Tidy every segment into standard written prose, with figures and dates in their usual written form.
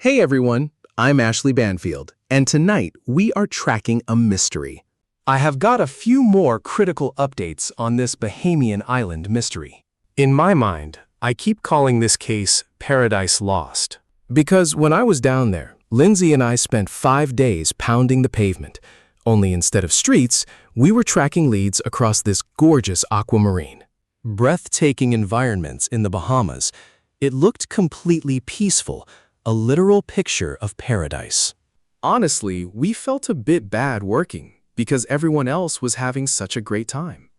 Hey everyone, I'm Ashley Banfield, and tonight we are tracking a mystery. I have got a few more critical updates on this Bahamian Island mystery. In my mind, I keep calling this case Paradise Lost. Because when I was down there, Lindsay and I spent 5 days pounding the pavement. Only instead of streets, we were tracking leads across this gorgeous aquamarine. Breathtaking environments in the Bahamas. It looked completely peaceful, a literal picture of paradise. Honestly, we felt a bit bad working because everyone else was having such a great time.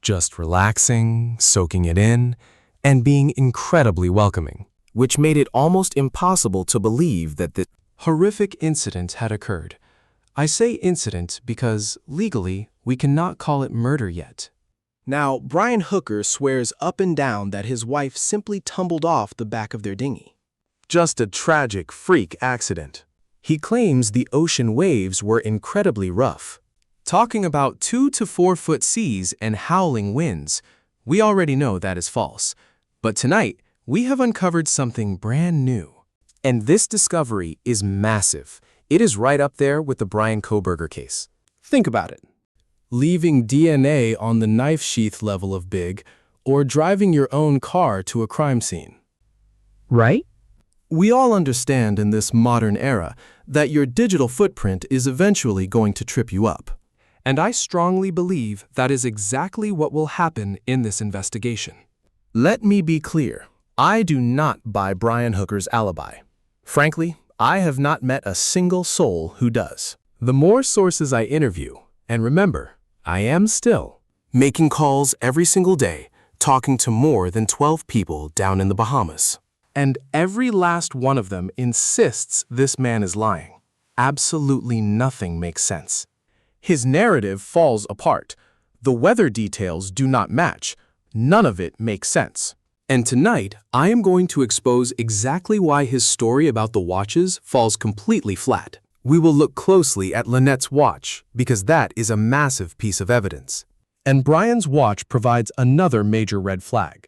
Just relaxing, soaking it in, and being incredibly welcoming, which made it almost impossible to believe that the horrific incident had occurred. I say incident because, legally, we cannot call it murder yet. Now, Brian Hooker swears up and down that his wife simply tumbled off the back of their dinghy. Just a tragic freak accident. He claims the ocean waves were incredibly rough. Talking about 2 to 4 foot seas and howling winds, we already know that is false. But tonight, we have uncovered something brand new. And this discovery is massive. It is right up there with the Bryan Kohberger case. Think about it. Leaving DNA on the knife sheath level of big, or driving your own car to a crime scene. Right? We all understand in this modern era that your digital footprint is eventually going to trip you up. And I strongly believe that is exactly what will happen in this investigation. Let me be clear. I do not buy Brian Hooker's alibi. Frankly, I have not met a single soul who does. The more sources I interview, and remember, I am still making calls every single day, talking to more than 12 people down in the Bahamas. And every last one of them insists this man is lying. Absolutely nothing makes sense. His narrative falls apart. The weather details do not match. None of it makes sense. And tonight, I am going to expose exactly why his story about the watches falls completely flat. We will look closely at Lynette's watch, because that is a massive piece of evidence. And Brian's watch provides another major red flag.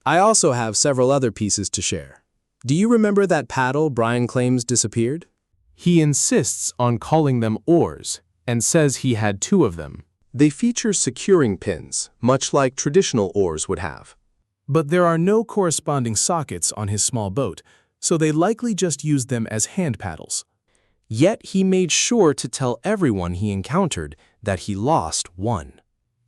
I also have several other pieces to share. Do you remember that paddle Brian claims disappeared? He insists on calling them oars, and says he had 2 of them. They feature securing pins, much like traditional oars would have. But there are no corresponding sockets on his small boat, so they likely just used them as hand paddles. Yet he made sure to tell everyone he encountered that he lost one.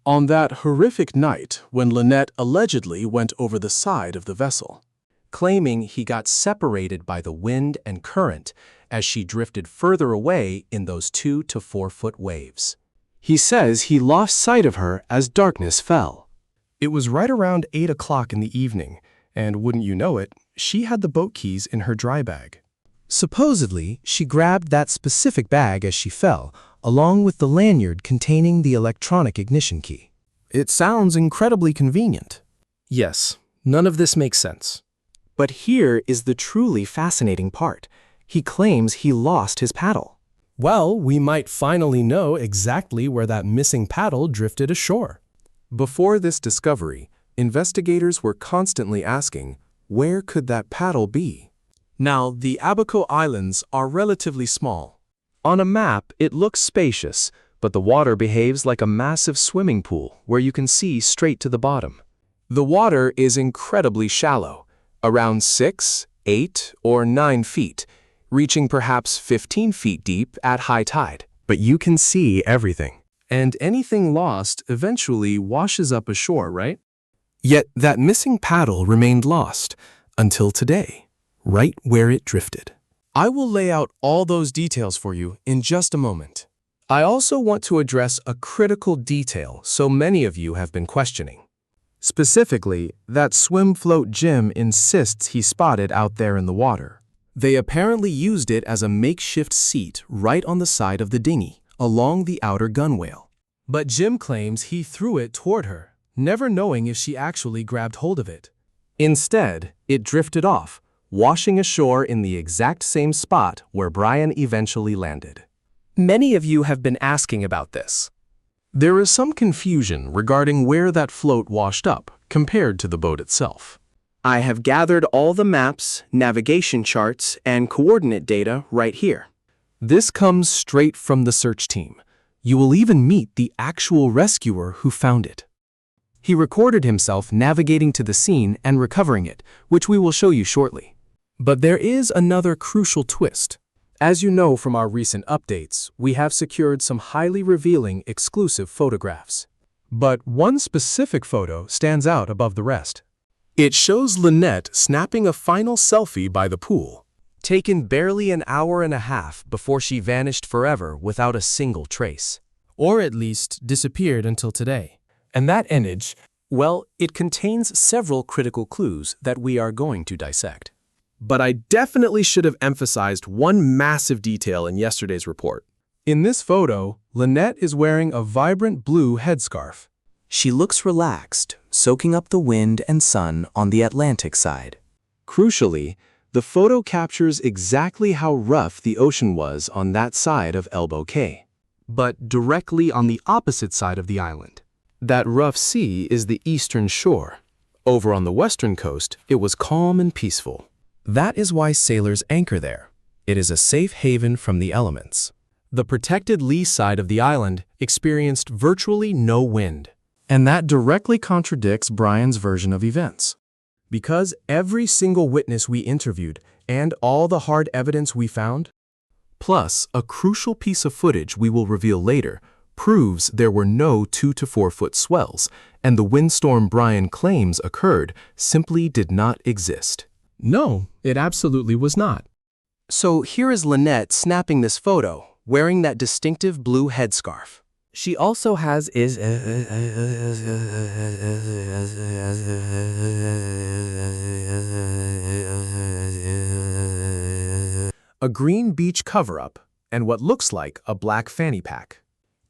On that horrific night when Lynette allegedly went over the side of the vessel, claiming he got separated by the wind and current as she drifted further away in those 2 to 4 foot waves. He says he lost sight of her as darkness fell. It was right around 8 o'clock in the evening, and wouldn't you know it, she had the boat keys in her dry bag. Supposedly, she grabbed that specific bag as she fell, along with the lanyard containing the electronic ignition key. It sounds incredibly convenient. Yes, none of this makes sense. But here is the truly fascinating part. He claims he lost his paddle. Well, we might finally know exactly where that missing paddle drifted ashore. Before this discovery, investigators were constantly asking, where could that paddle be? Now, the Abaco Islands are relatively small. On a map, it looks spacious, but the water behaves like a massive swimming pool where you can see straight to the bottom. The water is incredibly shallow, around 6, 8, or 9 feet, reaching perhaps 15 feet deep at high tide. But you can see everything. And anything lost eventually washes up ashore, right? Yet that missing paddle remained lost until today, right where it drifted. I will lay out all those details for you in just a moment. I also want to address a critical detail so many of you have been questioning. Specifically, that swim float Jim insists he spotted out there in the water. They apparently used it as a makeshift seat right on the side of the dinghy, along the outer gunwale. But Jim claims he threw it toward her, never knowing if she actually grabbed hold of it. Instead, it drifted off, washing ashore in the exact same spot where Brian eventually landed. Many of you have been asking about this. There is some confusion regarding where that float washed up compared to the boat itself. I have gathered all the maps, navigation charts, and coordinate data right here. This comes straight from the search team. You will even meet the actual rescuer who found it. He recorded himself navigating to the scene and recovering it, which we will show you shortly. But there is another crucial twist. As you know from our recent updates, we have secured some highly revealing exclusive photographs. But one specific photo stands out above the rest. It shows Lynette snapping a final selfie by the pool, taken barely an hour and a half before she vanished forever without a single trace. Or at least disappeared until today. And that image, well, it contains several critical clues that we are going to dissect. But I definitely should have emphasized one massive detail in yesterday's report. In this photo, Lynette is wearing a vibrant blue headscarf. She looks relaxed, soaking up the wind and sun on the Atlantic side. Crucially, the photo captures exactly how rough the ocean was on that side of Elbow Cay. But directly on the opposite side of the island. That rough sea is the eastern shore. Over on the western coast, it was calm and peaceful. That is why sailors anchor there. It is a safe haven from the elements. The protected lee side of the island experienced virtually no wind. And that directly contradicts Brian's version of events. Because every single witness we interviewed and all the hard evidence we found, plus a crucial piece of footage we will reveal later, proves there were no 2 to 4 foot swells, and the windstorm Brian claims occurred simply did not exist. No, it absolutely was not. So here is Lynette snapping this photo, wearing that distinctive blue headscarf. She also has a green beach cover-up and what looks like a black fanny pack.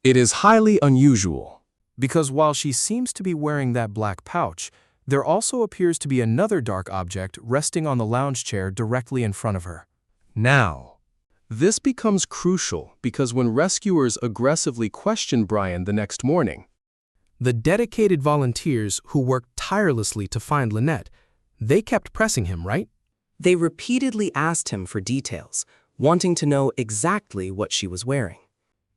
It is highly unusual, because while she seems to be wearing that black pouch, there also appears to be another dark object resting on the lounge chair directly in front of her. Now, this becomes crucial because when rescuers aggressively question Brian the next morning, the dedicated volunteers who worked tirelessly to find Lynette, they kept pressing him, right? They repeatedly asked him for details, wanting to know exactly what she was wearing.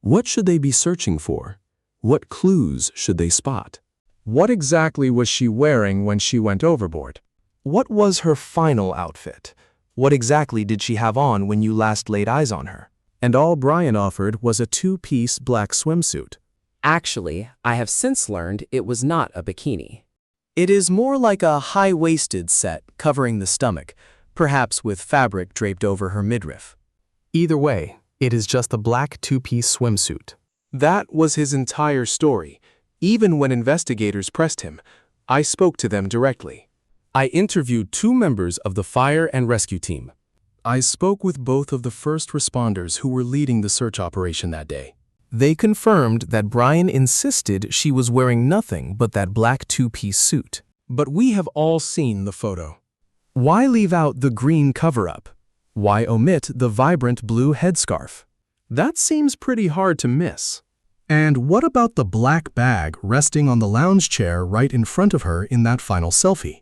What should they be searching for? What clues should they spot? What exactly was she wearing when she went overboard? What was her final outfit? What exactly did she have on when you last laid eyes on her? And all Brian offered was a 2-piece black swimsuit. Actually, I have since learned it was not a bikini. It is more like a high-waisted set covering the stomach, perhaps with fabric draped over her midriff. Either way, it is just a black 2-piece swimsuit. That was his entire story. Even when investigators pressed him, I spoke to them directly. I interviewed 2 members of the fire and rescue team. I spoke with both of the first responders who were leading the search operation that day. They confirmed that Brian insisted she was wearing nothing but that black 2-piece suit. But we have all seen the photo. Why leave out the green cover-up? Why omit the vibrant blue headscarf? That seems pretty hard to miss. And what about the black bag resting on the lounge chair right in front of her in that final selfie?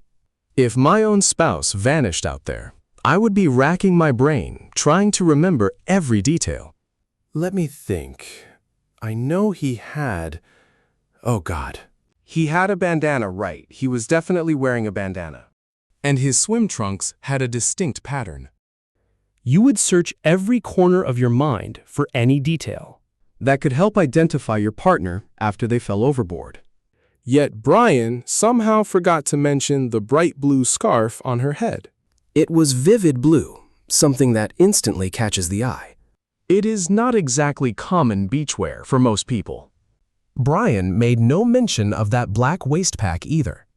If my own spouse vanished out there, I would be racking my brain, trying to remember every detail. Let me think. I know he had... Oh God. He had a bandana, right. He was definitely wearing a bandana. And his swim trunks had a distinct pattern. You would search every corner of your mind for any detail that could help identify your partner after they fell overboard. Yet Brian somehow forgot to mention the bright blue scarf on her head. It was vivid blue, something that instantly catches the eye. It is not exactly common beachwear for most people. Brian made no mention of that black waist pack either,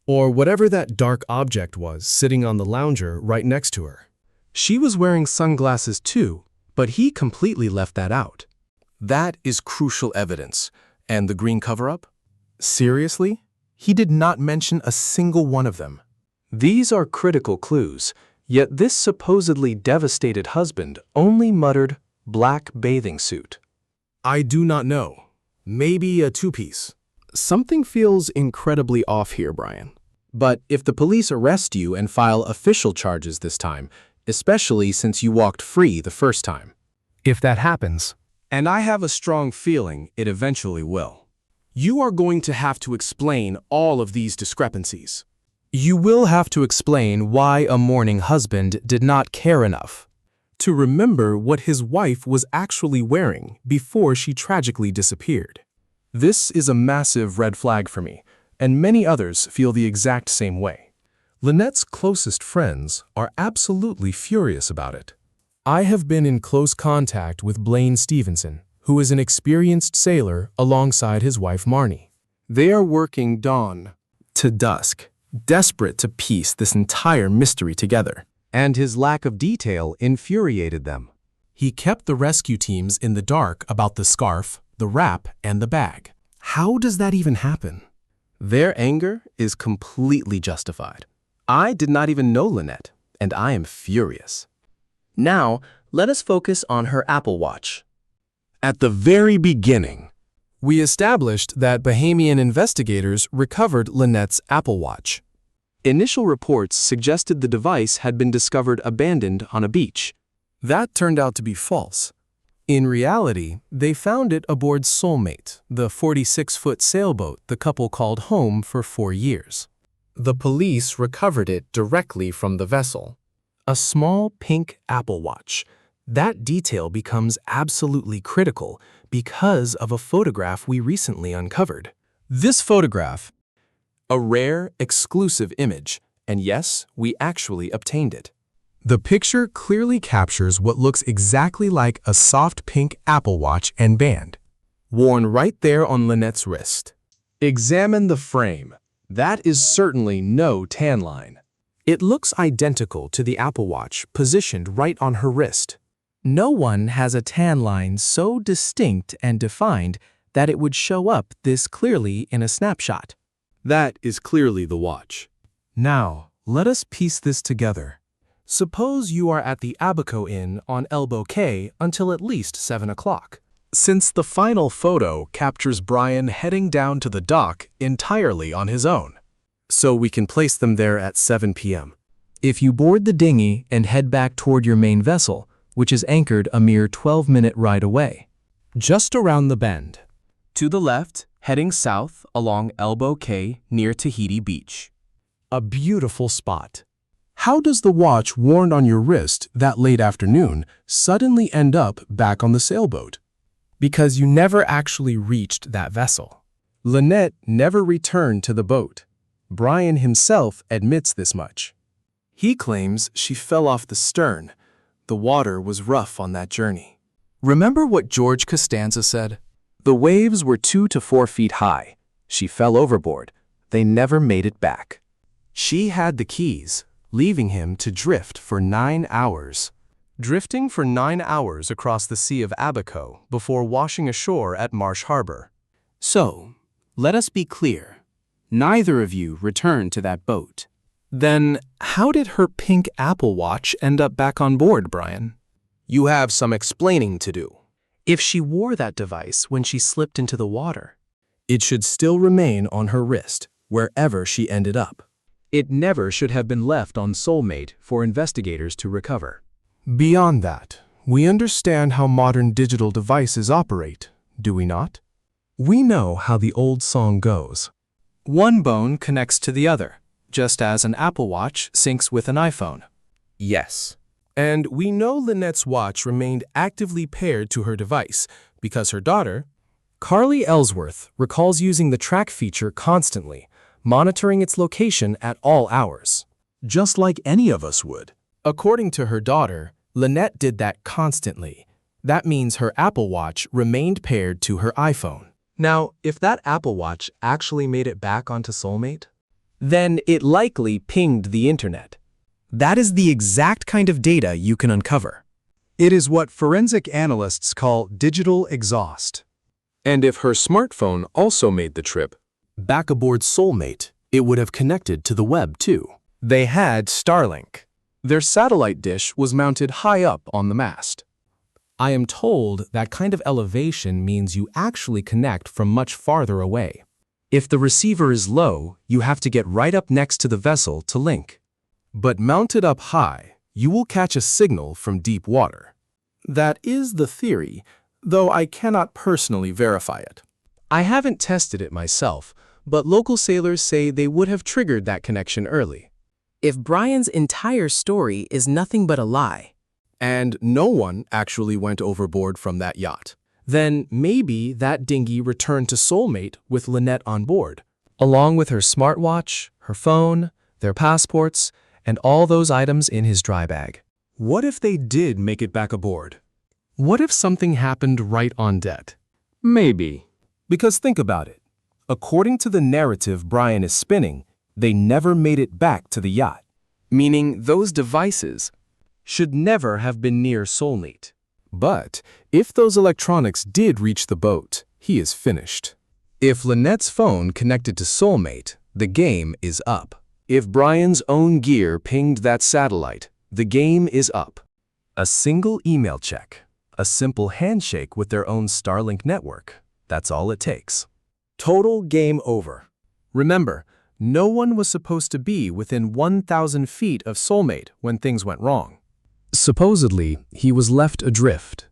or whatever that dark object was sitting on the lounger right next to her. She was wearing sunglasses too, but he completely left that out. That is crucial evidence. And the green cover-up? Seriously? He did not mention a single one of them. These are critical clues, yet this supposedly devastated husband only muttered black bathing suit. I do not know. Maybe a 2-piece. Something feels incredibly off here, Brian. But if the police arrest you and file official charges this time, especially since you walked free the first time. If that happens, And I have a strong feeling it eventually will. You are going to have to explain all of these discrepancies. you will have to explain why a mourning husband did not care enough to remember what his wife was actually wearing before she tragically disappeared. This is a massive red flag for me, and many others feel the exact same way. Lynette's closest friends are absolutely furious about it. I have been in close contact with Blaine Stevenson, who is an experienced sailor alongside his wife Marnie. They are working dawn to dusk, desperate to piece this entire mystery together. And his lack of detail infuriated them. He kept the rescue teams in the dark about the scarf, the wrap, and the bag. How does that even happen? Their anger is completely justified. I did not even know Lynette, and I am furious. Now, let us focus on her Apple Watch. At the very beginning, We established that Bahamian investigators recovered Lynette's Apple Watch. Initial reports suggested the device had been discovered abandoned on a beach. That turned out to be false. In reality, they found it aboard Soulmate, the 46-foot sailboat the couple called home for 4 years. The police recovered it directly from the vessel. A small pink Apple Watch. That detail becomes absolutely critical because of a photograph we recently uncovered. This photograph, a rare, exclusive image, and yes, we actually obtained it. The picture clearly captures what looks exactly like a soft pink Apple Watch and band, worn right there on Lynette's wrist. Examine the frame. That is certainly no tan line. It looks identical to the Apple Watch positioned right on her wrist. No one has a tan line so distinct and defined that it would show up this clearly in a snapshot. That is clearly the watch. Now, let us piece this together. Suppose you are at the Abaco Inn on Elbow Cay until at least 7 o'clock. Since the final photo captures Brian heading down to the dock entirely on his own. So we can place them there at 7 p.m. If you board the dinghy and head back toward your main vessel, which is anchored a mere 12-minute ride away, Just around the bend. To the left, heading south along Elbow Cay near Tahiti Beach. A beautiful spot. How does the watch worn on your wrist that late afternoon suddenly end up back on the sailboat? Because you never actually reached that vessel. Lynette never returned to the boat. Brian himself admits this much. He claims she fell off the stern. The water was rough on that journey. remember what George Costanza said? The waves were 2 to 4 feet high. She fell overboard. They never made it back. She had the keys, leaving him to drift for 9 hours. Drifting for 9 hours across the Sea of Abaco before washing ashore at Marsh Harbor. So, let us be clear. Neither of you returned to that boat. Then, how did her pink Apple Watch end up back on board, Brian? You have some explaining to do. If she wore that device when she slipped into the water, It should still remain on her wrist, wherever she ended up. It never should have been left on Soulmate for investigators to recover. Beyond that, we understand how modern digital devices operate, do we not? We know how the old song goes. One bone connects to the other, just as an Apple Watch syncs with an iPhone. Yes. And we know Lynette's watch remained actively paired to her device because her daughter, Carly Ellsworth, recalls using the track feature constantly, monitoring its location at all hours. Just like any of us would. According to her daughter, Lynette did that constantly. That means her Apple Watch remained paired to her iPhone. Now, if that Apple Watch actually made it back onto Soulmate, Then it likely pinged the internet. That is the exact kind of data you can uncover. It is what forensic analysts call digital exhaust. And if her smartphone also made the trip back aboard Soulmate, it would have connected to the web too. They had Starlink. Their satellite dish was mounted high up on the mast. I am told that kind of elevation means you actually connect from much farther away. If the receiver is low, you have to get right up next to the vessel to link. But mounted up high, you will catch a signal from deep water. That is the theory, though I cannot personally verify it. I haven't tested it myself, but local sailors say they would have triggered that connection early. If Brian's entire story is nothing but a lie, And no one actually went overboard from that yacht. Then maybe that dinghy returned to Soulmate with Lynette on board. Along with her smartwatch, her phone, their passports, and all those items in his dry bag. What if they did make it back aboard? What if something happened right on deck? Maybe. Because think about it. According to the narrative Brian is spinning, they never made it back to the yacht. Meaning those devices should never have been near Soulmate. But if those electronics did reach the boat, he is finished. If Lynette's phone connected to Soulmate, the game is up. If Brian's own gear pinged that satellite, the game is up. A single email check, a simple handshake with their own Starlink network. That's all it takes. Total game over. Remember, no one was supposed to be within 1,000 feet of Soulmate when things went wrong. Supposedly, he was left adrift,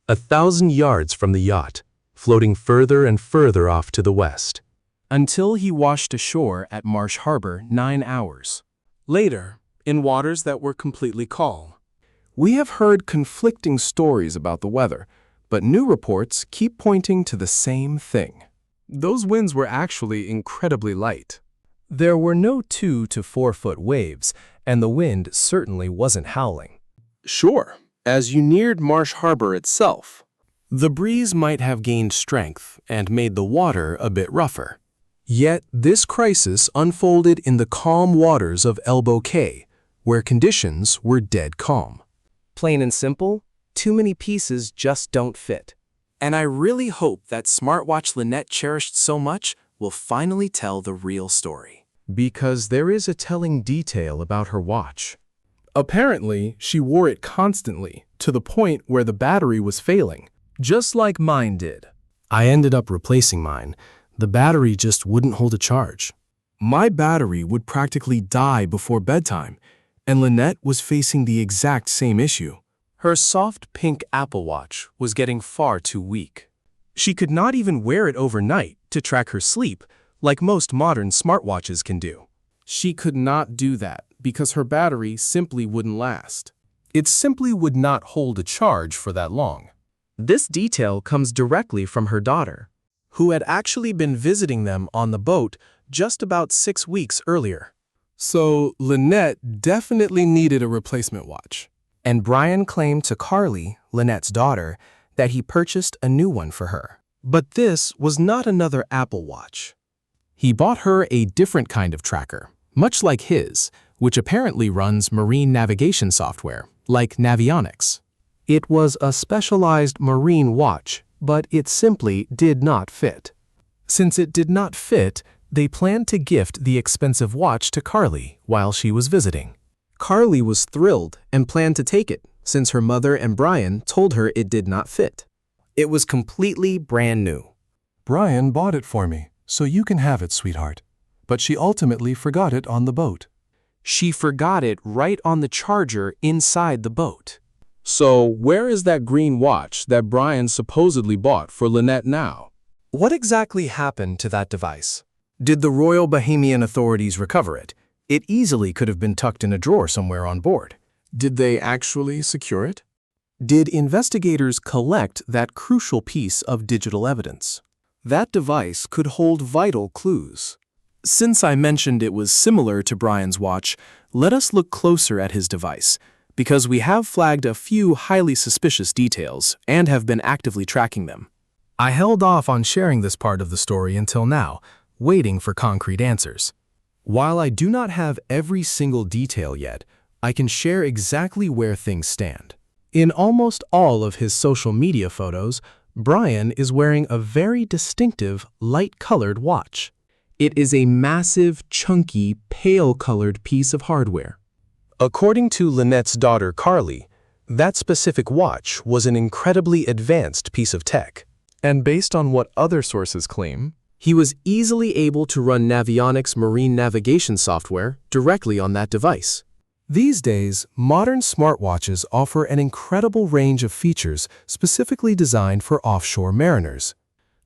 1,000 yards from the yacht, floating further and further off to the west, until he washed ashore at Marsh Harbor 9 hours. Later, in waters that were completely calm. We have heard conflicting stories about the weather, but new reports keep pointing to the same thing. Those winds were actually incredibly light. There were no 2 to 4 foot waves, and the wind certainly wasn't howling. Sure, as you neared Marsh Harbor itself, the breeze might have gained strength and made the water a bit rougher. Yet this crisis unfolded in the calm waters of Elbow Cay, where conditions were dead calm. plain and simple, too many pieces just don't fit. And I really hope that smartwatch Lynette cherished so much will finally tell the real story. Because there is a telling detail about her watch. Apparently, she wore it constantly, to the point where the battery was failing. Just like mine did. I ended up replacing mine. The battery just wouldn't hold a charge. My battery would practically die before bedtime, and Lynette was facing the exact same issue. Her soft pink Apple Watch was getting far too weak. She could not even wear it overnight to track her sleep, like most modern smartwatches can do. She could not do that because her battery simply wouldn't last. It simply would not hold a charge for that long. This detail comes directly from her daughter, Who had actually been visiting them on the boat just about 6 weeks earlier. So Lynette definitely needed a replacement watch. and Brian claimed to Carly, Lynette's daughter, that he purchased a new one for her. But this was not another Apple Watch. He bought her a different kind of tracker, much like his, which apparently runs marine navigation software, like Navionics. It was a specialized marine watch, but it simply did not fit. Since it did not fit, they planned to gift the expensive watch to Carly while she was visiting. Carly was thrilled and planned to take it, since her mother and Brian told her it did not fit. It was completely brand new. Brian bought it for me, so you can have it, sweetheart. But she ultimately forgot it on the boat. She forgot it right on the charger inside the boat. So where is that green watch that Brian supposedly bought for Lynette now? What exactly happened to that device? Did the Royal Bahamian authorities recover it? It easily could have been tucked in a drawer somewhere on board. Did they actually secure it? Did investigators collect that crucial piece of digital evidence? That device could hold vital clues. Since I mentioned it was similar to Brian's watch, let us look closer at his device, because we have flagged a few highly suspicious details and have been actively tracking them. I held off on sharing this part of the story until now, waiting for concrete answers. While I do not have every single detail yet, I can share exactly where things stand. In almost all of his social media photos, Brian is wearing a very distinctive light-colored watch. It is a massive, chunky, pale-colored piece of hardware. According to Lynette's daughter Carly, that specific watch was an incredibly advanced piece of tech. And based on what other sources claim, He was easily able to run Navionics marine navigation software directly on that device. These days, modern smartwatches offer an incredible range of features specifically designed for offshore mariners.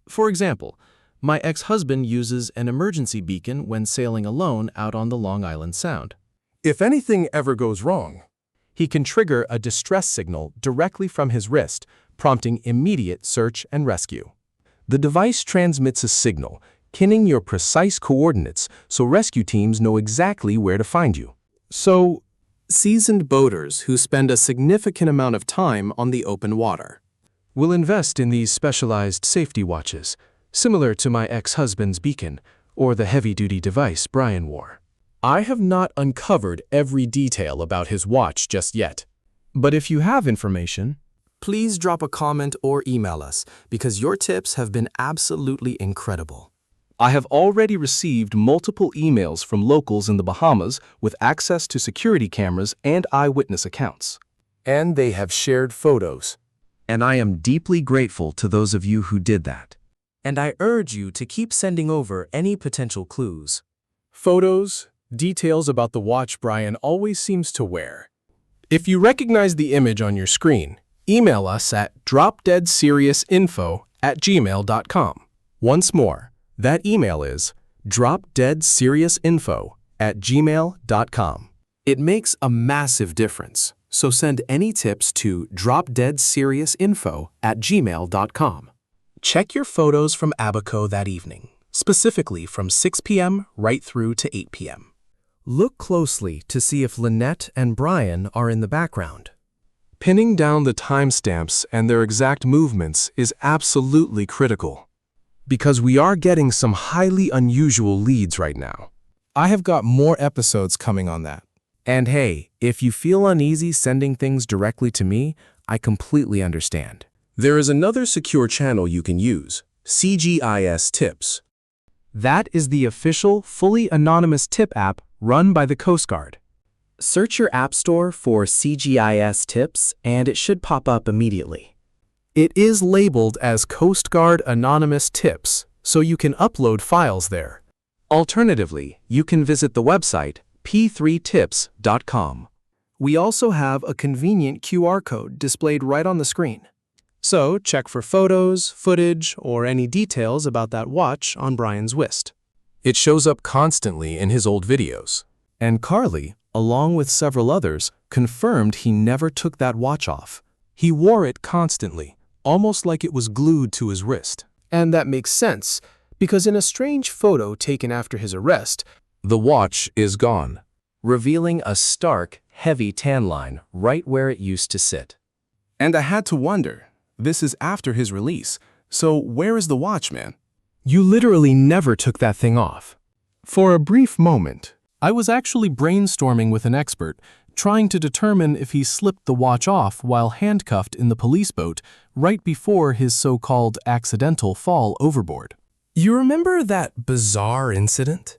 For example, my ex-husband uses an emergency beacon when sailing alone out on the Long Island Sound. If anything ever goes wrong, he can trigger a distress signal directly from his wrist, prompting immediate search and rescue. The device transmits a signal, pinning your precise coordinates so rescue teams know exactly where to find you. So, seasoned boaters who spend a significant amount of time on the open water will invest in these specialized safety watches, similar to my ex-husband's beacon or the heavy-duty device Brian wore. I have not uncovered every detail about his watch just yet, but if you have information, please drop a comment or email us because your tips have been absolutely incredible. I have already received multiple emails from locals in the Bahamas with access to security cameras and eyewitness accounts. And they have shared photos. And I am deeply grateful to those of you who did that. And I urge you to keep sending over any potential clues. Photos, details about the watch Brian always seems to wear. If you recognize the image on your screen, email us at dropdeadseriousinfo@gmail.com. Once more, that email is dropdeadseriousinfo@gmail.com. It makes a massive difference, so send any tips to dropdeadseriousinfo@gmail.com. Check your photos from Abaco that evening, specifically from 6 p.m. right through to 8 p.m. Look closely to see if Lynette and Brian are in the background. Pinning down the timestamps and their exact movements is absolutely critical, because we are getting some highly unusual leads right now. I have got more episodes coming on that. And hey, if you feel uneasy sending things directly to me, I completely understand. There is another secure channel you can use, CGIS Tips. That is the official, fully anonymous tip app run by the Coast Guard. Search your App Store for CGIS Tips and it should pop up immediately. It is labeled as Coast Guard Anonymous Tips, so you can upload files there. Alternatively, you can visit the website p3tips.com. We also have a convenient QR code displayed right on the screen. So check for photos, footage, or any details about that watch on Brian's wrist. It shows up constantly in his old videos. And Carly, along with several others, confirmed he never took that watch off. He wore it constantly, almost like it was glued to his wrist. And that makes sense, because in a strange photo taken after his arrest, the watch is gone, Revealing a stark, heavy tan line right where it used to sit. And I had to wonder, this is after his release, so where is the watch, man? You literally never took that thing off. For a brief moment, I was actually brainstorming with an expert, trying to determine if he slipped the watch off while handcuffed in the police boat right before his so-called accidental fall overboard. You remember that bizarre incident?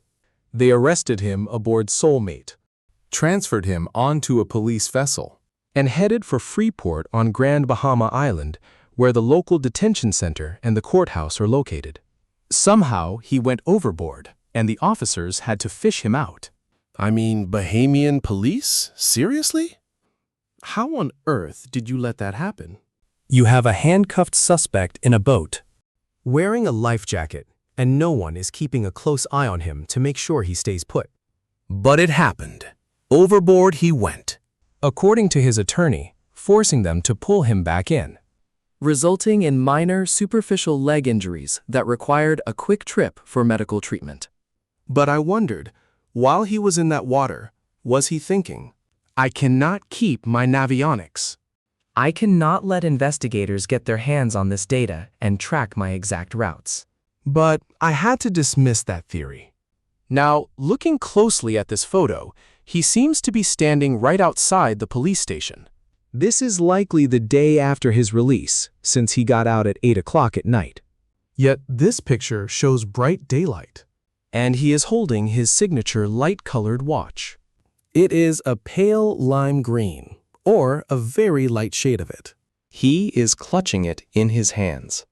They arrested him aboard Soulmate, transferred him onto a police vessel, and headed for Freeport on Grand Bahama Island, where the local detention center and the courthouse are located. Somehow, he went overboard, and the officers had to fish him out. I mean, Bahamian police? Seriously? How on earth did you let that happen? You have a handcuffed suspect in a boat, wearing a life jacket, and no one is keeping a close eye on him to make sure he stays put. But it happened. Overboard he went, according to his attorney, forcing them to pull him back in, resulting in minor superficial leg injuries that required a quick trip for medical treatment. But I wondered, while he was in that water, was he thinking, I cannot keep my Navionics. I cannot let investigators get their hands on this data and track my exact routes. But I had to dismiss that theory. Now, looking closely at this photo, he seems to be standing right outside the police station. This is likely the day after his release, since he got out at 8 o'clock at night. Yet this picture shows bright daylight, and he is holding his signature light-colored watch. It is a pale lime green, or a very light shade of it. He is clutching it in his hands.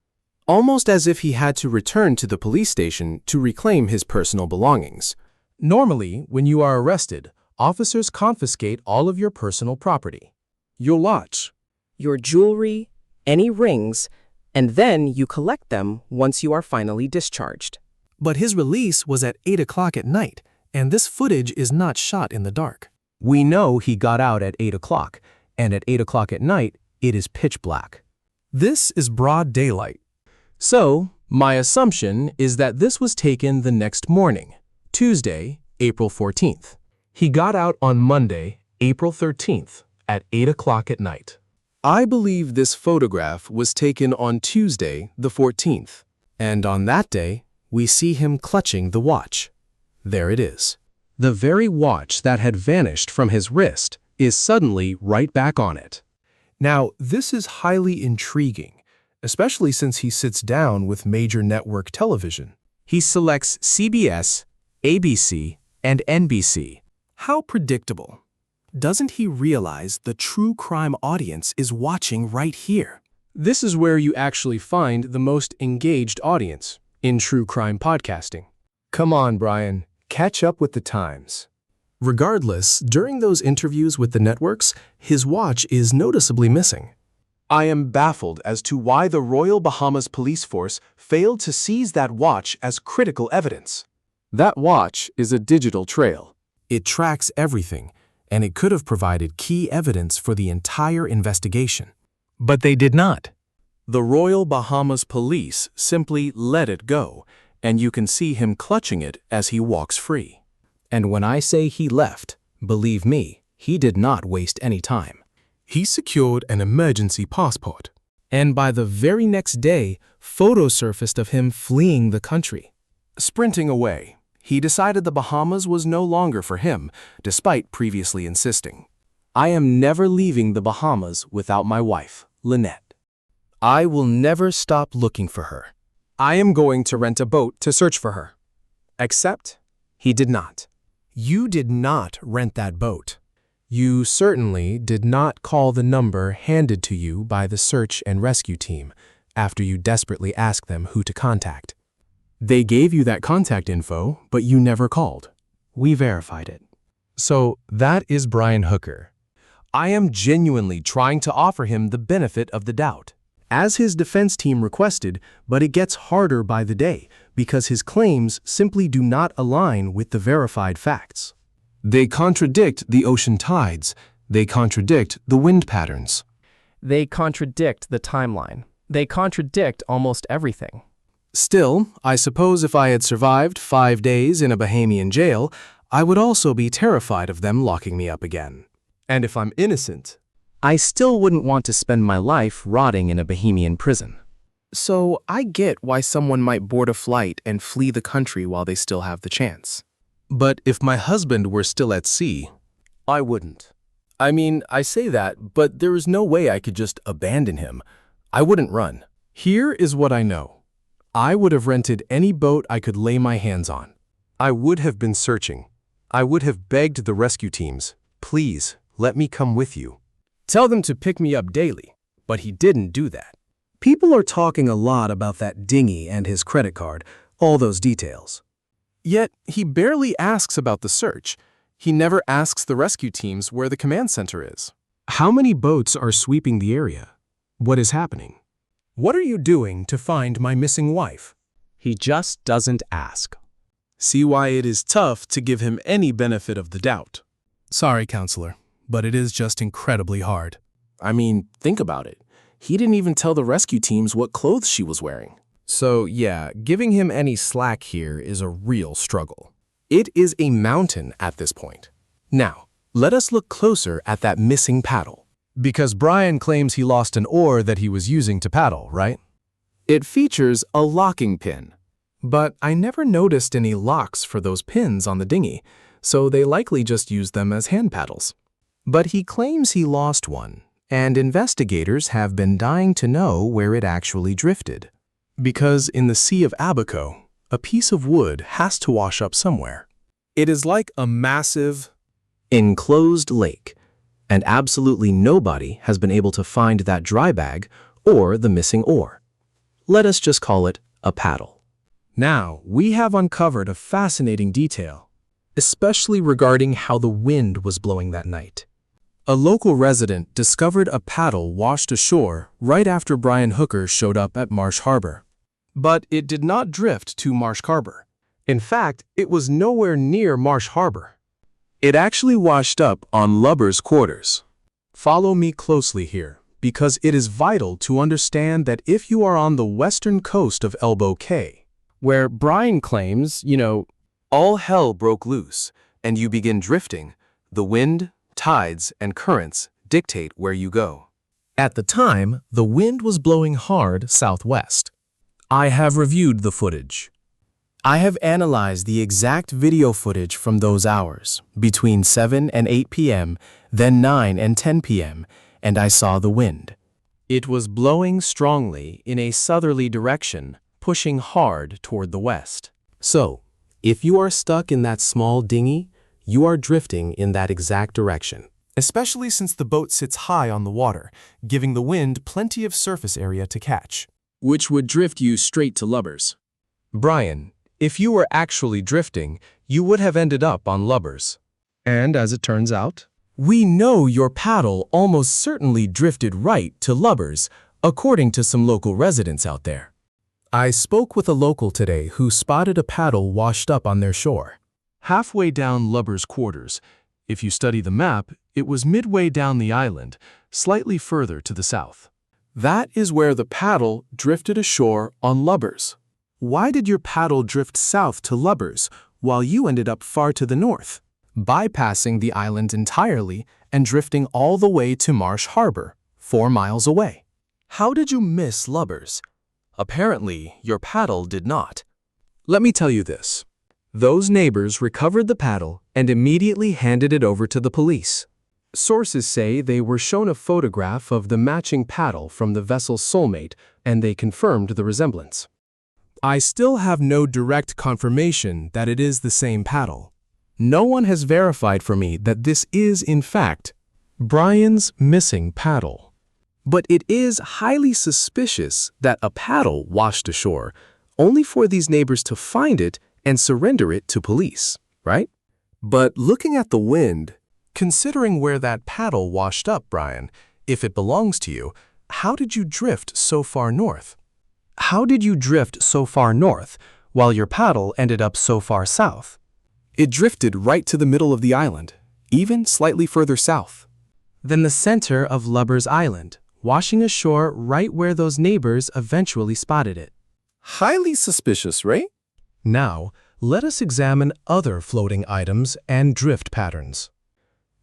almost as if he had to return to the police station to reclaim his personal belongings. Normally, when you are arrested, officers confiscate all of your personal property. Your watch, your jewelry, any rings, and then you collect them once you are finally discharged. but his release was at 8 o'clock at night, and this footage is not shot in the dark. We know he got out at 8 o'clock, and at 8 o'clock at night, it is pitch black. This is broad daylight. So, my assumption is that this was taken the next morning, Tuesday, April 14th. He got out on Monday, April 13th, at 8 o'clock at night. I believe this photograph was taken on Tuesday, the 14th, and on that day, we see him clutching the watch. There it is. The very watch that had vanished from his wrist is suddenly right back on it. Now, this is highly intriguing, especially since he sits down with major network television. He selects CBS, ABC, and NBC. How predictable. Doesn't he realize the true crime audience is watching right here? This is where you actually find the most engaged audience in true crime podcasting. Come on, Brian, catch up with the times. Regardless, during those interviews with the networks, his watch is noticeably missing. I am baffled as to why the Royal Bahamas Police Force failed to seize that watch as critical evidence. That watch is a digital trail. It tracks everything, and it could have provided key evidence for the entire investigation. But they did not. The Royal Bahamas Police simply let it go, and you can see him clutching it as he walks free. And when I say he left, believe me, he did not waste any time. He secured an emergency passport, and by the very next day, photos surfaced of him fleeing the country. Sprinting away, he decided the Bahamas was no longer for him, despite previously insisting. I am never leaving the Bahamas without my wife, Lynette. I will never stop looking for her. I am going to rent a boat to search for her. Except, he did not. You did not rent that boat. You certainly did not call the number handed to you by the search and rescue team after you desperately asked them who to contact. They gave you that contact info, but you never called. We verified it. So that is Brian Hooker. I am genuinely trying to offer him the benefit of the doubt, as his defense team requested, but it gets harder by the day because his claims simply do not align with the verified facts. They contradict the ocean tides. They contradict the wind patterns. They contradict the timeline. They contradict almost everything. Still, I suppose if I had survived 5 days in a Bahamian jail, I would also be terrified of them locking me up again. And if I'm innocent, I still wouldn't want to spend my life rotting in a Bahamian prison. So I get why someone might board a flight and flee the country while they still have the chance. But if my husband were still at sea, I wouldn't. I mean, I say that, but there is no way I could just abandon him. I wouldn't run. here is what I know. I would have rented any boat I could lay my hands on. I would have been searching. I would have begged the rescue teams, please, let me come with you. Tell them to pick me up daily, but he didn't do that. people are talking a lot about that dinghy and his credit card, all those details. Yet, he barely asks about the search. He never asks the rescue teams where the command center is. How many boats are sweeping the area? What is happening? What are you doing to find my missing wife? He just doesn't ask. See why it is tough to give him any benefit of the doubt. Sorry, counselor, but it is just incredibly hard. I mean, think about it. He didn't even tell the rescue teams what clothes she was wearing. So yeah, giving him any slack here is a real struggle. It is a mountain at this point. Now, let us look closer at that missing paddle. Because Brian claims he lost an oar that he was using to paddle, right? It features a locking pin. But I never noticed any locks for those pins on the dinghy, so they likely just used them as hand paddles. But he claims he lost one, and investigators have been dying to know where it actually drifted. Because in the Sea of Abaco, a piece of wood has to wash up somewhere. It is like a massive, enclosed lake, and absolutely nobody has been able to find that dry bag or the missing oar. Let us just call it a paddle. Now, we have uncovered a fascinating detail, especially regarding how the wind was blowing that night. A local resident discovered a paddle washed ashore right after Brian Hooker showed up at Marsh Harbor. But it did not drift to Marsh Harbor. In fact, it was nowhere near Marsh Harbor. It actually washed up on Lubber's quarters. Follow me closely here, because it is vital to understand that if you are on the western coast of Elbow Cay, where Brian claims, All hell broke loose, and you begin drifting. The wind, tides, and currents dictate where you go. At the time, the wind was blowing hard southwest. I have reviewed the footage. I have analyzed the exact video footage from those hours, between 7 and 8 p.m., then 9 and 10 p.m., and I saw the wind. it was blowing strongly in a southerly direction, pushing hard toward the west. So, if you are stuck in that small dinghy, you are drifting in that exact direction. Especially since the boat sits high on the water, giving the wind plenty of surface area to catch, which would drift you straight to Lubbers. Brian, if you were actually drifting, you would have ended up on Lubbers. And as it turns out, We know your paddle almost certainly drifted right to Lubbers, according to some local residents out there. I spoke with a local today who spotted a paddle washed up on their shore. halfway down Lubbers Quarters, if you study the map, it was midway down the island, slightly further to the south. That is where the paddle drifted ashore on Lubbers. Why did your paddle drift south to Lubbers while you ended up far to the north, bypassing the island entirely and drifting all the way to Marsh Harbor, 4 miles away? How did you miss Lubbers? Apparently, your paddle did not. Let me tell you this. Those neighbors recovered the paddle and immediately handed it over to the police. Sources say they were shown a photograph of the matching paddle from the vessel's soulmate, and they confirmed the resemblance. I still have no direct confirmation that it is the same paddle. No one has verified for me that this is, in fact, Brian's missing paddle. But it is highly suspicious that a paddle washed ashore, only for these neighbors to find it and surrender it to police, right? But looking at the wind, considering where that paddle washed up, Brian, if it belongs to you, how did you drift so far north? How did you drift so far north while your paddle ended up so far south? It drifted right to the middle of the island, even slightly further south than the center of Lubbers Island, washing ashore right where those neighbors eventually spotted it. Highly suspicious, right? Now, let us examine other floating items and drift patterns.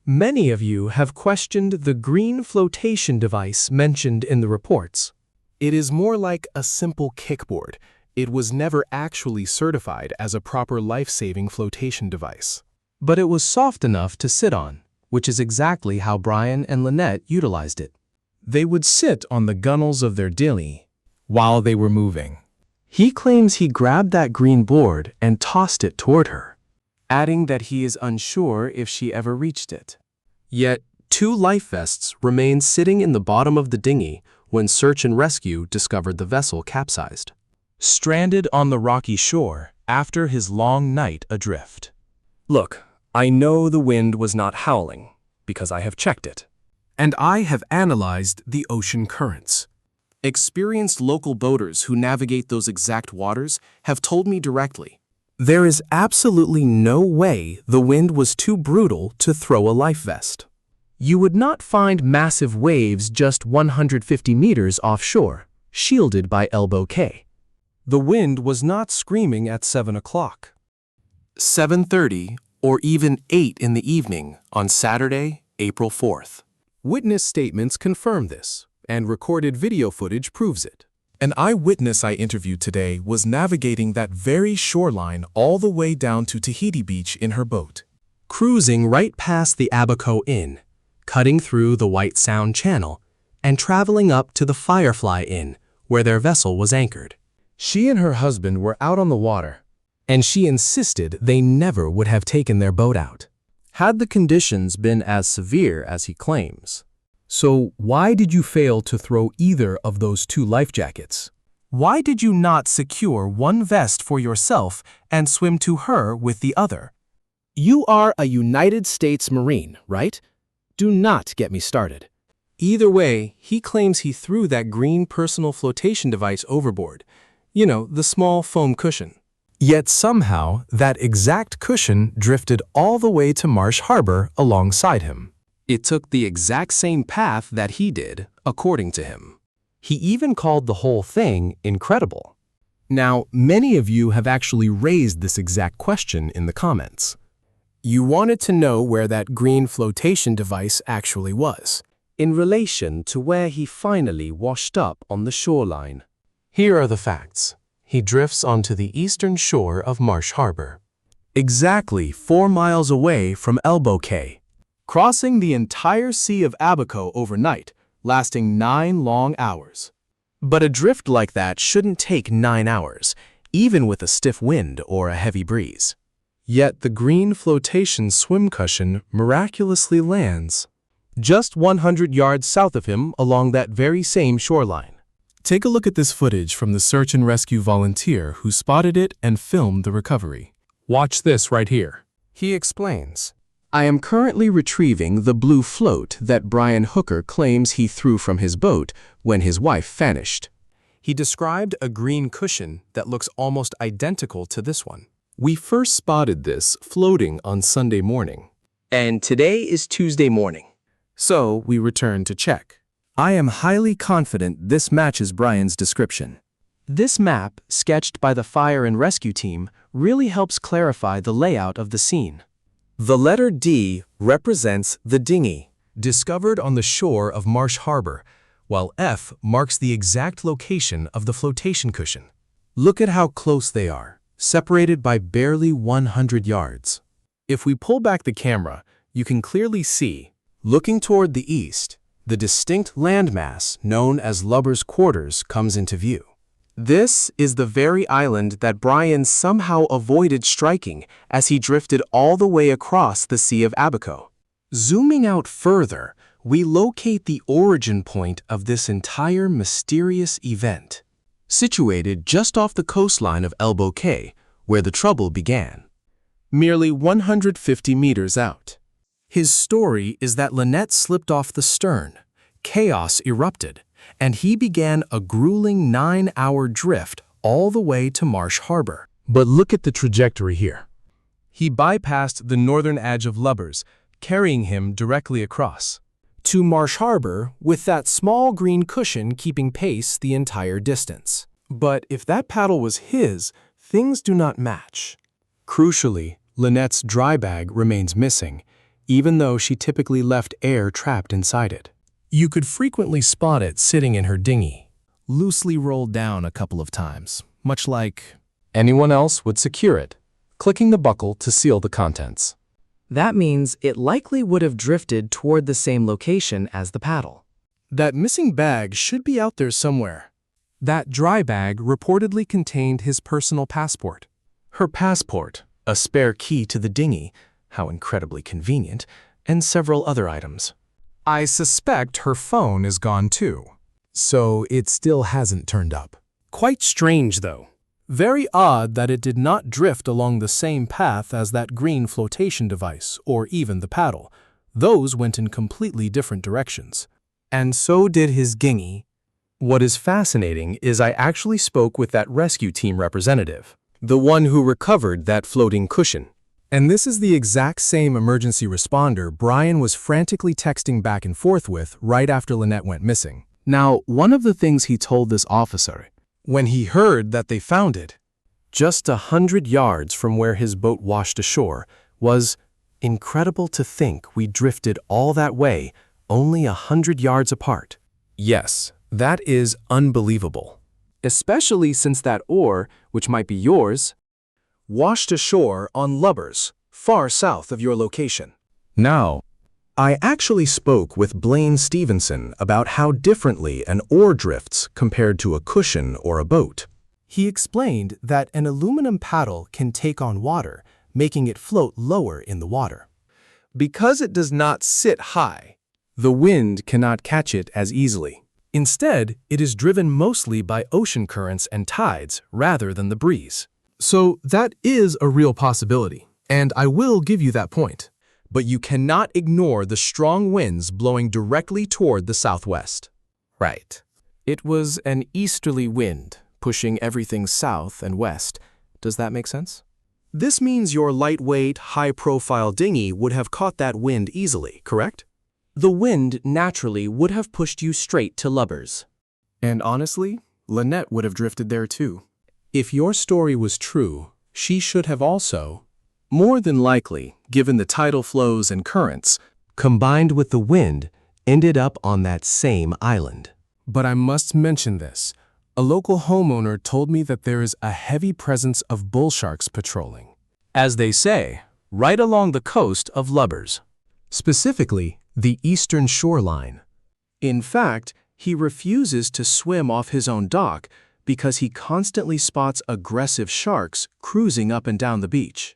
Many of you have questioned the green flotation device mentioned in the reports. It is more like a simple kickboard. It was never actually certified as a proper life-saving flotation device. But it was soft enough to sit on, which is exactly how Brian and Lynette utilized it. They would sit on the gunnels of their dinghy while they were moving. He claims he grabbed that green board and tossed it toward her, adding that he is unsure if she ever reached it. Yet, 2 life vests remained sitting in the bottom of the dinghy when search and rescue discovered the vessel capsized, stranded on the rocky shore after his long night adrift. Look, I know the wind was not howling, because I have checked it. And I have analyzed the ocean currents. Experienced local boaters who navigate those exact waters have told me directly, there is absolutely no way the wind was too brutal to throw a life vest. You would not find massive waves just 150 meters offshore, shielded by Elbow Cay. The wind was not screaming at 7 o'clock, 7:30, or even 8 in the evening on Saturday, April 4th. Witness statements confirm this, and recorded video footage proves it. An eyewitness I interviewed today was navigating that very shoreline all the way down to Tahiti Beach in her boat, cruising right past the Abaco Inn, cutting through the White Sound Channel, and traveling up to the Firefly Inn, where their vessel was anchored. She and her husband were out on the water, and she insisted they never would have taken their boat out, had the conditions been as severe as he claims. So why did you fail to throw either of those 2 life jackets? Why did you not secure one vest for yourself and swim to her with the other? You are a United States Marine, right? Do not get me started. Either way, he claims he threw that green personal flotation device overboard. You know, the small foam cushion. Yet somehow, that exact cushion drifted all the way to Marsh Harbor alongside him. It took the exact same path that he did, according to him. He even called the whole thing incredible. Now, many of you have actually raised this exact question in the comments. You wanted to know where that green flotation device actually was, In relation to where he finally washed up on the shoreline. Here are the facts. He drifts onto the eastern shore of Marsh Harbor, exactly 4 miles away from Elbow Cay, crossing the entire Sea of Abaco overnight, lasting 9 long hours. But a drift like that shouldn't take 9 hours, even with a stiff wind or a heavy breeze. Yet the green flotation swim cushion miraculously lands Just 100 yards south of him along that very same shoreline. Take a look at this footage from the search and rescue volunteer who spotted it and filmed the recovery. Watch this right here. He explains, I am currently retrieving the blue float that Brian Hooker claims he threw from his boat when his wife vanished. He described a green cushion that looks almost identical to this one. We first spotted this floating on Sunday morning. And today is Tuesday morning. So we returned to check. I am highly confident this matches Brian's description. This map, sketched by the fire and rescue team, really helps clarify the layout of the scene. The letter D represents the dinghy, Discovered on the shore of Marsh Harbor, while F marks the exact location of the flotation cushion. Look at how close they are, separated by barely 100 yards. If we pull back the camera, you can clearly see, looking toward the east, the distinct landmass known as Lubber's Quarters comes into view. This is the very island that Brian somehow avoided striking as he drifted all the way across the Sea of Abaco. Zooming out further, we locate the origin point of this entire mysterious event, situated just off the coastline of Elbow Cay, where the trouble began. Merely 150 meters out. His story is that Lynette slipped off the stern, chaos erupted, and he began a grueling 9-hour drift all the way to Marsh Harbor. But look at the trajectory here. He bypassed the northern edge of Lubbers, carrying him directly across to Marsh Harbor with that small green cushion keeping pace the entire distance. But if that paddle was his, things do not match. Crucially, Lynette's dry bag remains missing, even though she typically left air trapped inside it. You could frequently spot it sitting in her dinghy, loosely rolled down a couple of times, much like anyone else would secure it, clicking the buckle to seal the contents. That means it likely would have drifted toward the same location as the paddle. That missing bag should be out there somewhere. That dry bag reportedly contained his personal passport. Her passport, a spare key to the dinghy, how incredibly convenient, and several other items. I suspect her phone is gone too. So it still hasn't turned up. Quite strange, though. Very odd that it did not drift along the same path as that green flotation device, or even the paddle. Those went in completely different directions. And so did his dinghy. What is fascinating is I actually spoke with that rescue team representative, the one who recovered that floating cushion. And this is the exact same emergency responder Brian was frantically texting back and forth with right after Lynette went missing. Now, one of the things he told this officer, when he heard that they found it, just 100 yards from where his boat washed ashore, was incredible to think we drifted all that way, only 100 yards apart. Yes, that is unbelievable. Especially since that oar, which might be yours, washed ashore on Lubbers, far south of your location. Now, I actually spoke with Blaine Stevenson about how differently an oar drifts compared to a cushion or a boat. He explained that an aluminum paddle can take on water, making it float lower in the water. Because it does not sit high, the wind cannot catch it as easily. Instead, it is driven mostly by ocean currents and tides rather than the breeze. So that is a real possibility, and I will give you that point. But you cannot ignore the strong winds blowing directly toward the southwest. Right. It was an easterly wind, pushing everything south and west. Does that make sense? This means your lightweight, high-profile dinghy would have caught that wind easily, correct? The wind naturally would have pushed you straight to Lubbers. And honestly, Lynette would have drifted there too. If your story was true, she should have also. More than likely, given the tidal flows and currents, combined with the wind, ended up on that same island. But I must mention this. A local homeowner told me that there is a heavy presence of bull sharks patrolling. As they say, right along the coast of Lubbers. Specifically, the eastern shoreline. In fact, he refuses to swim off his own dock because he constantly spots aggressive sharks cruising up and down the beach.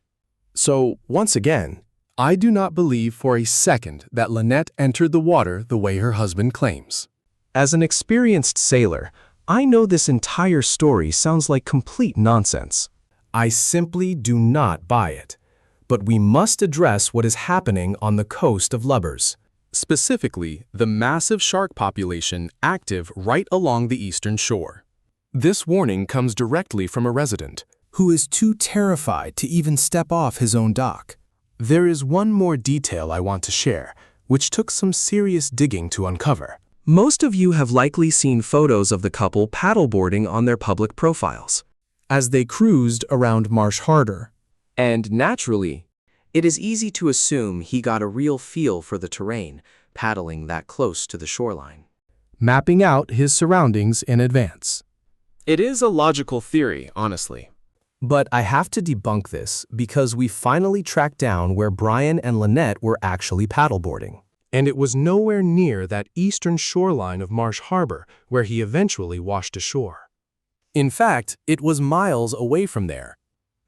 So, once again, I do not believe for a second that Lynette entered the water the way her husband claims. As an experienced sailor, I know this entire story sounds like complete nonsense. I simply do not buy it. But we must address what is happening on the coast of Lubbers. Specifically, the massive shark population active right along the eastern shore. This warning comes directly from a resident who is too terrified to even step off his own dock. There is one more detail I want to share, which took some serious digging to uncover. Most of you have likely seen photos of the couple paddleboarding on their public profiles. As they cruised around Marsh Harbor. And naturally, it is easy to assume he got a real feel for the terrain, paddling that close to the shoreline. Mapping out his surroundings in advance. It is a logical theory, honestly. But I have to debunk this because we finally tracked down where Brian and Lynette were actually paddleboarding. And it was nowhere near that eastern shoreline of Marsh Harbor where he eventually washed ashore. In fact, it was miles away from there.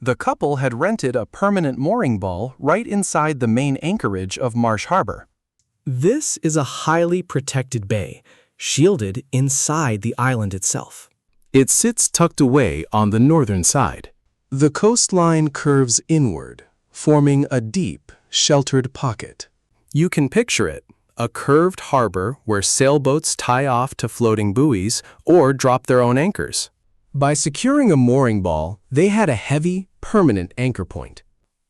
The couple had rented a permanent mooring ball right inside the main anchorage of Marsh Harbor. This is a highly protected bay, shielded inside the island itself. It sits tucked away on the northern side. The coastline curves inward, forming a deep, sheltered pocket. You can picture it, a curved harbor where sailboats tie off to floating buoys or drop their own anchors. By securing a mooring ball, they had a heavy, permanent anchor point.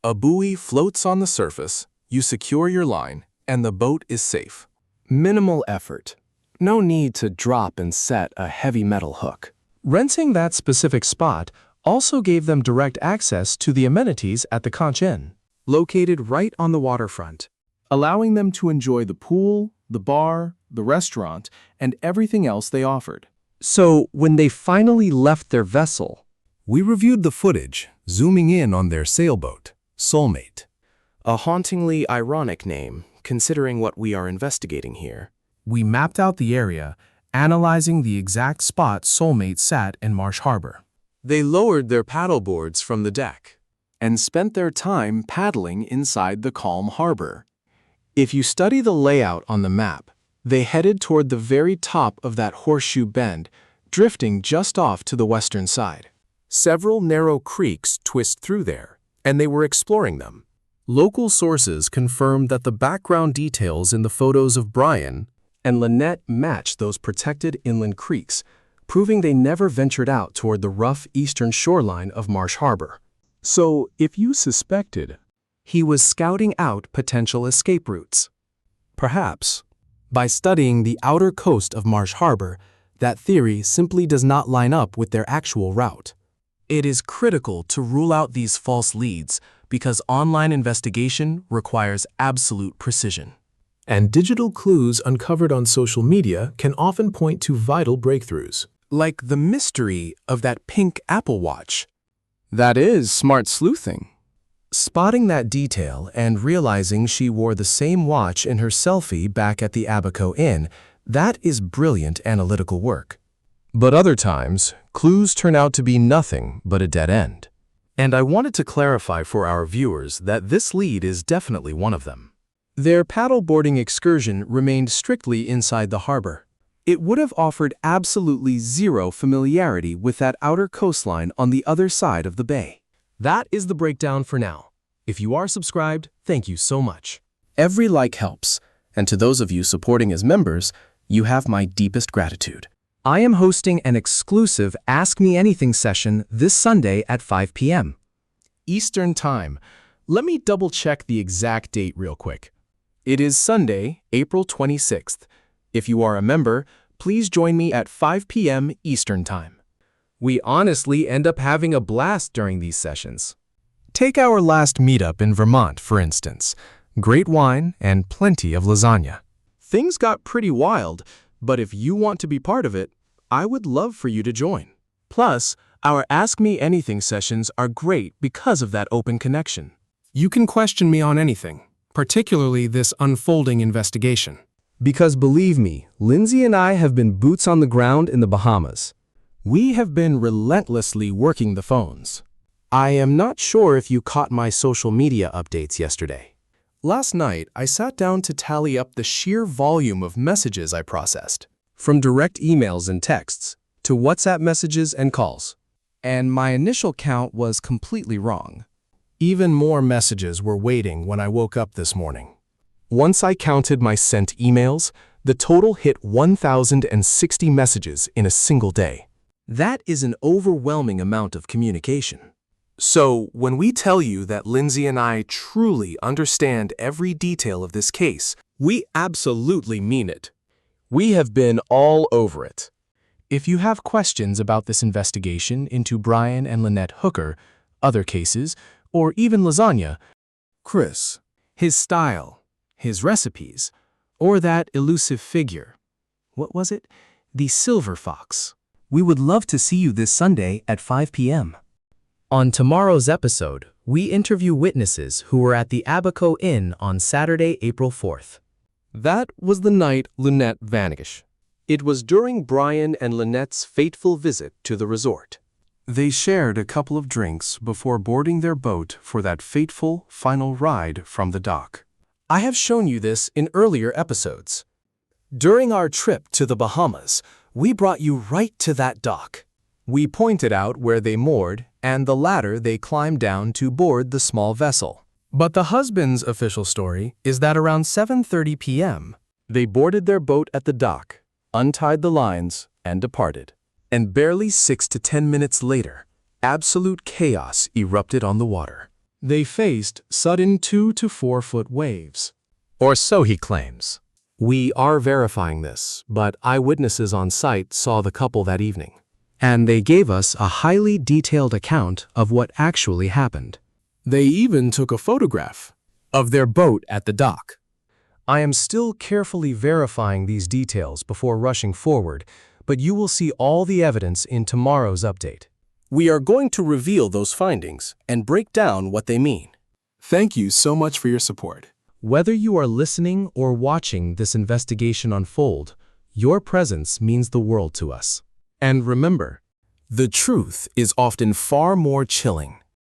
A buoy floats on the surface, you secure your line, and the boat is safe. Minimal effort. No need to drop and set a heavy metal hook. Renting that specific spot also gave them direct access to the amenities at the Conch Inn, located right on the waterfront, allowing them to enjoy the pool, the bar, the restaurant, and everything else they offered. So, when they finally left their vessel, We reviewed the footage, zooming in on their sailboat, Soulmate. A hauntingly ironic name, considering what we are investigating here. We mapped out the area, analyzing the exact spot Soulmate sat in Marsh Harbor. They lowered their paddleboards from the deck And spent their time paddling inside the calm harbor. If you study the layout on the map, they headed toward the very top of that horseshoe bend, drifting just off to the western side. Several narrow creeks twist through there, and they were exploring them. Local sources confirmed that the background details in the photos of Brian And Lynette matched those protected inland creeks, proving they never ventured out toward the rough eastern shoreline of Marsh Harbor. So, if you suspected, he was scouting out potential escape routes. Perhaps, by studying the outer coast of Marsh Harbor, that theory simply does not line up with their actual route. It is critical to rule out these false leads because online investigation requires absolute precision. And digital clues uncovered on social media can often point to vital breakthroughs. like the mystery of that pink Apple Watch. That is smart sleuthing. Spotting that detail and realizing she wore the same watch in her selfie back at the Abaco Inn, that is brilliant analytical work. But other times, clues turn out to be nothing but a dead end. And I wanted to clarify for our viewers that this lead is definitely one of them. Their paddleboarding excursion remained strictly inside the harbor. It would have offered absolutely zero familiarity with that outer coastline on the other side of the bay. That is the breakdown for now. If you are subscribed, thank you so much. Every like helps, and to those of you supporting as members, you have my deepest gratitude. I am hosting an exclusive Ask Me Anything session this Sunday at 5 p.m. Eastern Time. Let me double-check the exact date real quick. It is Sunday, April 26th. If you are a member, please join me at 5 p.m. Eastern Time. We honestly end up having a blast during these sessions. Take our last meetup in Vermont, for instance. Great wine and plenty of lasagna. Things got pretty wild, but if you want to be part of it, I would love for you to join. Plus, our Ask Me Anything sessions are great because of that open connection. You can question me on anything, particularly this unfolding investigation. Because believe me, Lindsay and I have been boots on the ground in the Bahamas. We have been relentlessly working the phones. I am not sure if you caught my social media updates yesterday. Last night, I sat down to tally up the sheer volume of messages I processed. From direct emails and texts to WhatsApp messages and calls. And my initial count was completely wrong. Even more messages were waiting when I woke up this morning. Once I counted my sent emails, the total hit 1,060 messages in a single day. That is an overwhelming amount of communication. So, when we tell you that Lindsay and I truly understand every detail of this case, we absolutely mean it. We have been all over it. If you have questions about this investigation into Brian and Lynette Hooker, other cases, or even lasagna, Chris, his style, his recipes, or that elusive figure, what was it? The silver fox. We would love to see you this Sunday at 5 p.m. On tomorrow's episode, we interview witnesses who were at the Abaco Inn on Saturday, April 4th. That was the night Lynette vanished. It was during Brian and Lynette's fateful visit to the resort. They shared a couple of drinks before boarding their boat for that fateful final ride from the dock. I have shown you this in earlier episodes. During our trip to the Bahamas, we brought you right to that dock. We pointed out where they moored and the ladder they climbed down to board the small vessel. But the husband's official story is that around 7:30 p.m., they boarded their boat at the dock, untied the lines, and departed. And barely 6 to 10 minutes later, absolute chaos erupted on the water. They faced sudden 2 to 4 foot waves. Or so he claims. We are verifying this, but eyewitnesses on site saw the couple that evening. And they gave us a highly detailed account of what actually happened. They even took a photograph of their boat at the dock. I am still carefully verifying these details before rushing forward, but you will see all the evidence in tomorrow's update. We are going to reveal those findings and break down what they mean. Thank you so much for your support. Whether you are listening or watching this investigation unfold, your presence means the world to us. And remember, the truth is often far more chilling